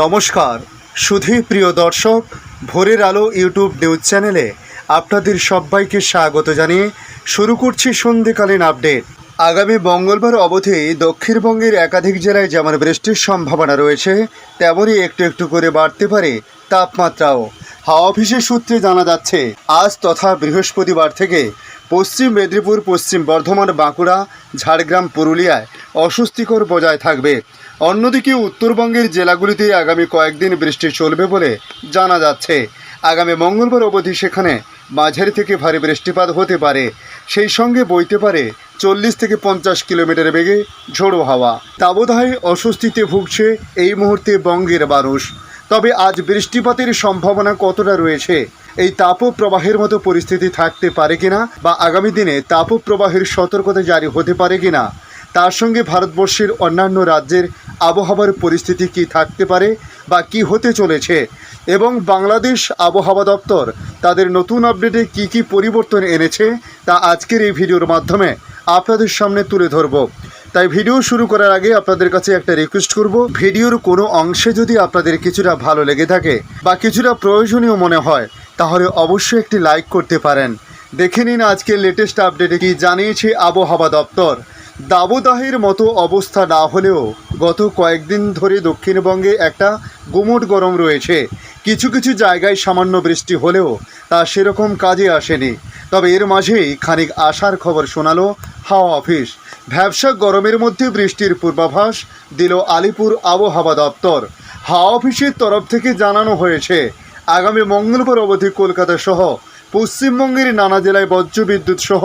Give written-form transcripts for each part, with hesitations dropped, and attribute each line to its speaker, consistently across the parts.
Speaker 1: নমস্কার সুধী প্রিয় দর্শক, ভোরের আলো ইউটিউব নিউজ চ্যানেলে আপনাদের সবাইকে স্বাগত জানিয়ে শুরু করছি সন্ধ্যেকালীন আপডেট। আগামী মঙ্গলবার অবধি দক্ষিণবঙ্গের একাধিক জেলায় যেমন বৃষ্টির সম্ভাবনা রয়েছে, তেমনই একটু একটু করে বাড়তে পারে তাপমাত্রাও। হাওয়া অফিসের সূত্রে জানা যাচ্ছে, আজ তথা বৃহস্পতিবার থেকে পশ্চিম মেদিনীপুর, পশ্চিম বর্ধমান, বাঁকুড়া, ঝাড়গ্রাম, পুরুলিয়ায় অস্বস্তিকর বজায় থাকবে। অন্যদিকে উত্তরবঙ্গের জেলাগুলিতে আগামী কয়েকদিন বৃষ্টি চলবে বলে জানা যাচ্ছে। আগামী মঙ্গলবার অবধি সেখানে মাঝারি থেকে ভারী বৃষ্টিপাত হতে পারে, সেই সঙ্গে বইতে পারে 40 থেকে 50 কিলোমিটার বেগে ঝোড়ো হাওয়া। দাবদাহে অস্বস্তিতে ভুগছে এই মুহূর্তে বঙ্গের মানুষ। তবে আজ বৃষ্টিপাতের সম্ভাবনা কতটা রয়েছে, এই তাপপ্রবাহের মতো পরিস্থিতি থাকতে পারে কিনা, বা আগামী দিনে তাপপ্রবাহের সতর্কতা জারি হতে পারে কিনা, তার সঙ্গে ভারতবর্ষের অন্যান্য রাজ্যের আবহাওয়ার পরিস্থিতি কি থাকতে পারে বা কি হতে চলেছে, এবং বাংলাদেশ আবহাওয়া দপ্তর তাদের নতুন আপডেটে কি কি পরিবর্তন এনেছে, তা আজকের এই ভিডিওর মাধ্যমে আপনাদের সামনে তুলে ধরব। তাই ভিডিও শুরু করার আগে আপনাদের কাছে একটা রিকোয়েস্ট করব, ভিডিওর কোনো অংশে যদি আপনাদের কিছুটা ভালো লেগে থাকে বা কিছুটা প্রয়োজনীয় মনে হয়, তাহলে অবশ্যই একটি লাইক করতে পারেন। দেখে নিন আজকের লেটেস্ট আপডেটে কি জানিয়েছে আবহাওয়া দপ্তর। দাবদাহের মতো অবস্থা না হলেও গত কয়েকদিন ধরে দক্ষিণবঙ্গে একটা গুমোট গরম রয়েছে। কিছু কিছু জায়গায় সামান্য বৃষ্টি হলেও তা সেরকম কাজে আসেনি। তবে এর মাঝেই খানিক আশার খবর শোনালো হাওয়া অফিস। ভ্যাবসা গরমের মধ্যে বৃষ্টির পূর্বাভাস দিল আলিপুর আবহাওয়া দপ্তর। হাওয়া অফিসের তরফ থেকে জানানো হয়েছে, আগামী মঙ্গলবার অবধি কলকাতা সহ পশ্চিমবঙ্গের নানা জেলায় বজ্রবিদ্যুৎ সহ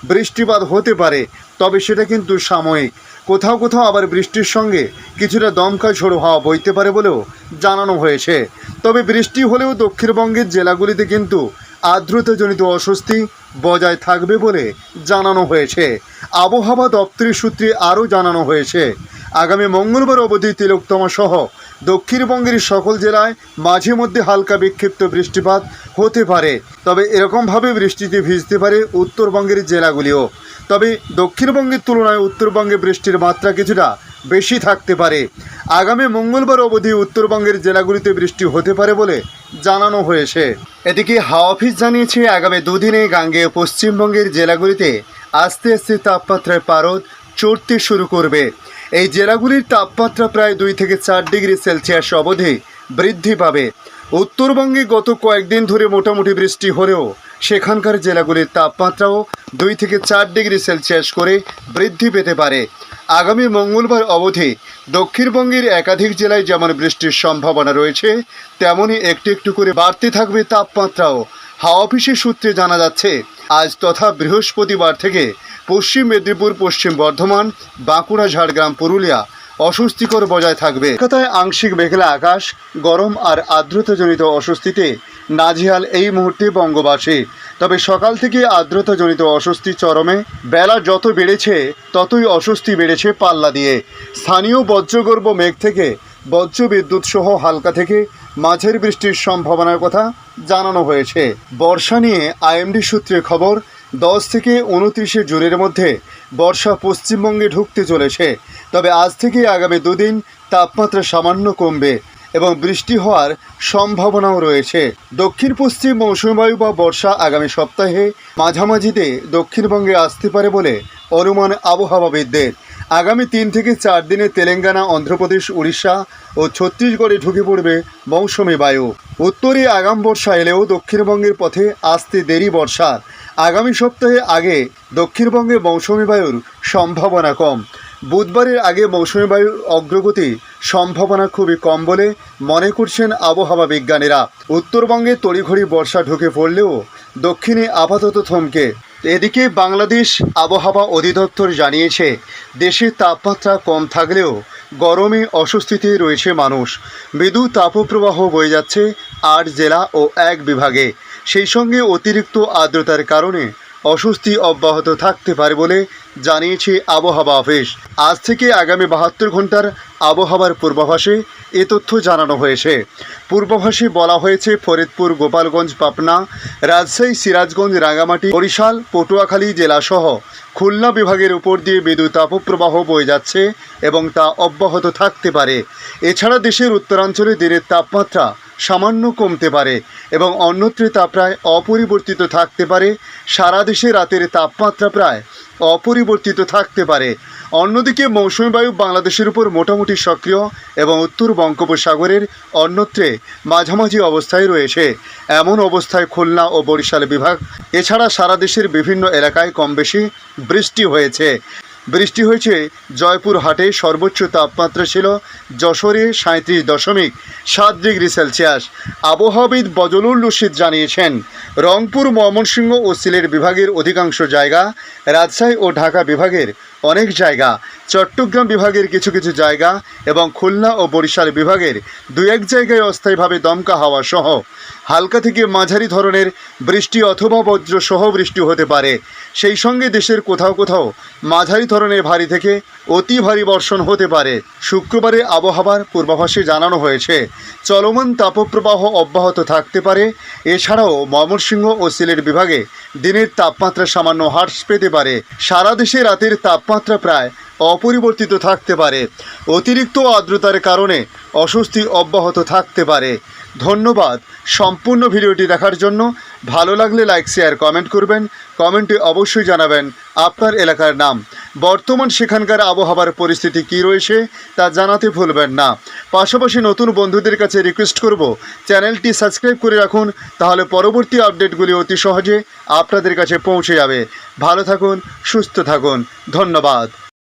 Speaker 1: বৃষ্টিপাত হতে পারে। তবে সেটা কিন্তু সাময়িক, কোথাও কোথাও আবার বৃষ্টির সঙ্গে কিছুটা দমকা ঝোড়ো হাওয়া বইতে পারে বলেও জানানো হয়েছে। তবে বৃষ্টি হলেও দক্ষিণবঙ্গের জেলাগুলিতে কিন্তু আর্দ্রতাজনিত অস্বস্তি বজায় থাকবে বলে জানানো হয়েছে। আবহাওয়া দপ্তরের সূত্রে আরও জানানো হয়েছে, আগামী মঙ্গলবার অবধি তিলোত্তমা সহ দক্ষিণবঙ্গের সকল জেলায় মাঝে মধ্যে হালকা বিক্ষিপ্ত বৃষ্টিপাত হতে পারে। তবে এরকমভাবে বৃষ্টিতে ভিজতে পারে উত্তরবঙ্গের জেলাগুলিও। তবে দক্ষিণবঙ্গের তুলনায় উত্তরবঙ্গে বৃষ্টির মাত্রা কিছুটা বেশি থাকতে পারে। আগামী মঙ্গলবার অবধি উত্তরবঙ্গের জেলাগুলিতে বৃষ্টি হতে পারে বলে জানানো হয়েছে। এদিকে হাওয়া অফিস জানিয়েছে, আগামী দুদিনে গাঙ্গেয় পশ্চিমবঙ্গের জেলাগুলিতে আস্তে আস্তে তাপমাত্রার পারদ চড়তে শুরু করবে। এই জেলাগুলির তাপমাত্রা প্রায় 2 থেকে 4 ডিগ্রি সেলসিয়াস অবধি বৃদ্ধি পাবে। উত্তরবঙ্গে গত কয়েকদিন ধরে মোটামুটি বৃষ্টি হলেও সেখানকার জেলাগুলির তাপমাত্রাও 2 থেকে 4 ডিগ্রি সেলসিয়াস করে বৃদ্ধি পেতে পারে। আগামী মঙ্গলবার অবধি দক্ষিণবঙ্গের একাধিক জেলায় যেমন বৃষ্টির সম্ভাবনা রয়েছে, তেমনই একটু একটু করে বাড়তে থাকবে তাপমাত্রাও। হাওয়া অফিসের সূত্রে জানা যাচ্ছে, আজ তথা বৃহস্পতিবার থেকে পশ্চিম মেদিনীপুর, পশ্চিম বর্ধমান, বাঁকুড়া, ঝাড়গ্রাম, পুরুলিয়া অস্বস্তিকর বজায় থাকবে। কলকাতায় আংশিক মেঘলা আকাশ, গরম আর আর্দ্রতাজনিত অস্বস্তিতে নাজেহাল এই মুহূর্তে বঙ্গবাসী। তবে সকাল থেকে আর্দ্রতাজনিত অস্বস্তি চরমে, বেলা যত বেড়েছে ততই অস্বস্তি বেড়েছে পাল্লা দিয়ে। স্থানীয় বজ্রগর্ভ মেঘ থেকে বজ্রবিদ্যুৎ সহ হালকা থেকে মাঝের বৃষ্টির সম্ভাবনার কথা জানানো হয়েছে। বর্ষা নিয়ে আইএমডি সূত্রে খবর, 10 থেকে 29 জুনের মধ্যে বর্ষা পশ্চিমবঙ্গে ঢুকতে চলেছে। তবে আজ থেকে আগামী দুদিন তাপমাত্রা সামান্য কমবে এবং বৃষ্টি হওয়ার সম্ভাবনাও রয়েছে। দক্ষিণ পশ্চিম মৌসুমী বায়ু বা বর্ষা আগামী সপ্তাহে মাঝামাঝিতে দক্ষিণবঙ্গে আসতে পারে বলে অনুমান আবহাওয়াবিদদের। আগামী 3 থেকে 4 দিনে তেলেঙ্গানা, অন্ধ্রপ্রদেশ, উড়িষ্যা ও ছত্তিশগড়ে ঢুকে পড়বে মৌসুমী বায়ু। উত্তরে আগাম বর্ষা এলেও দক্ষিণবঙ্গের পথে আসতে দেরি বর্ষার। আগামী সপ্তাহে আগে দক্ষিণবঙ্গে মৌসুমী বায়ুর সম্ভাবনা কম। বুধবারের আগে মৌসুমী বায়ুর অগ্রগতি সম্ভাবনা খুবই কম বলে মনে করছেন আবহাওয়া বিজ্ঞানীরা। উত্তরবঙ্গে তড়িঘড়ি বর্ষা ঢুকে পড়লেও দক্ষিণে আপাতত থমকে। এদিকে বাংলাদেশ আবহাওয়া অধিদপ্তর জানিয়েছে, দেশের তাপমাত্রা কম থাকলেও গরমে অস্বস্তিতে রয়েছে মানুষ। মৃদু তাপপ্রবাহ বয়ে যাচ্ছে 8 জেলা ও 1 বিভাগে। সেই সঙ্গে অতিরিক্ত আর্দ্রতার কারণে অস্বস্তি অব্যাহত থাকতে পারে বলে জানিয়েছে আবহাওয়া অফিস। আজ থেকে আগামী 72 ঘন্টার আবহাওয়ার পূর্বাভাসে এ তথ্য জানানো হয়েছে। পূর্বাভাসে বলা হয়েছে ফরিদপুর, গোপালগঞ্জ, পাবনা, রাজশাহী, সিরাজগঞ্জ, রাঙ্গামাটি, বরিশাল, পটুয়াখালী জেলাসহ খুলনা বিভাগের উপর দিয়ে মৃদু তাপপ্রবাহ বয়ে যাচ্ছে এবং তা অব্যাহত থাকতে পারে। এছাড়া দেশের উত্তরাঞ্চলে দিনের তাপমাত্রা সামান্য কমতে পারে এবং অন্যত্র তা প্রায় অপরিবর্তিত থাকতে পারে। সারা দেশে রাতের তাপমাত্রা প্রায় অপরিবর্তিত থাকতে পারে। অন্যদিকে মৌসুমী বায়ু বাংলাদেশের উপর মোটামুটি সক্রিয় এবং উত্তর বঙ্গোপসাগরের অন্যত্রে মাঝামাঝি অবস্থায় রয়েছে। এমন অবস্থায় খুলনা ও বরিশাল বিভাগ এছাড়া সারা দেশের বিভিন্ন এলাকায় কম বেশি বৃষ্টি হয়েছে। জয়পুরহাটে সর্বোচ্চ তাপমাত্রা ছিল যশোরে 37.7 ডিগ্রি সেলসিয়াস। আবহাওয়াবিদ বজলুর রশিদ জানিয়েছেন, রংপুর, ময়মনসিংহ ও সিলেট বিভাগের অধিকাংশ জায়গা, রাজশাহী ও ঢাকা বিভাগের অনেক জায়গা, চট্টগ্রাম বিভাগের কিছু কিছু জায়গা এবং খুলনা ও বরিশাল বিভাগের 2-1 জায়গায় অস্থায়ীভাবে দমকা হাওয়া সহ হালকা থেকে মাঝারি ধরনের বৃষ্টি অথবা বজ্রসহ বৃষ্টি হতে পারে। সেই সঙ্গে দেশের কোথাও কোথাও মাঝারি ধরনের ভারী থেকে অতি ভারী বর্ষণ হতে পারে। শুক্রবারে আবহাওয়ার পূর্বাভাসে জানানো হয়েছে, চলমান তাপপ্রবাহ অব্যাহত থাকতে পারে। এছাড়াও ময়মনসিংহ ও সিলেট বিভাগে দিনের তাপমাত্রা সামান্য হ্রাস পেতে পারে। সারা দেশে রাতের তাপমাত্রা প্রায় অপরিবর্তিত থাকতে পারে। অতিরিক্ত আর্দ্রতার কারণে অস্বস্তি অব্যাহত থাকতে পারে। ধন্যবাদ সম্পূর্ণ ভিডিওটি দেখার জন্য। ভালো লাগলে লাইক, শেয়ার, কমেন্ট করবেন। কমেন্টে অবশ্যই জানাবেন আপনার এলাকার নাম। বর্তমান সেখানকার আবহাওয়ার পরিস্থিতি কী রয়েছে তা জানাতে ভুলবেন না। পাশাপাশি নতুন বন্ধুদের কাছে রিকোয়েস্ট করব, চ্যানেলটি সাবস্ক্রাইব করে রাখুন, তাহলে পরবর্তী আপডেটগুলি অতি সহজে আপনাদের কাছে পৌঁছে যাবে। ভালো থাকুন, সুস্থ থাকুন। ধন্যবাদ।